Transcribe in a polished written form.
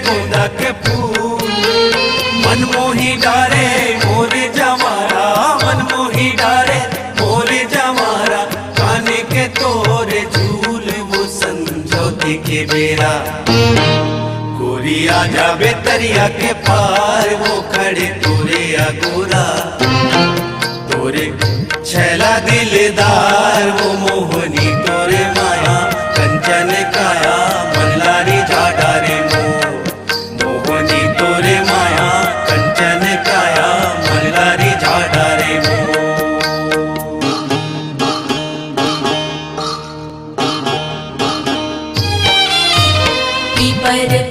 गोंदा के फूल। मनमोही डारे मोर जमारा, मनमोही डारे मोर जमारा, काने के तोरे झूल वो संजोती के बेरा। गोरी आजा बेतरिया के पार, वो खड़े तोरे अगोरा, तोरे छैला दिलदार, वो मोहनी तोरे माया, कंचन काया मल्लारी जाडा रे मोहनी तोरे माया, कंचन काया मल्लारी जाडा रे पीपर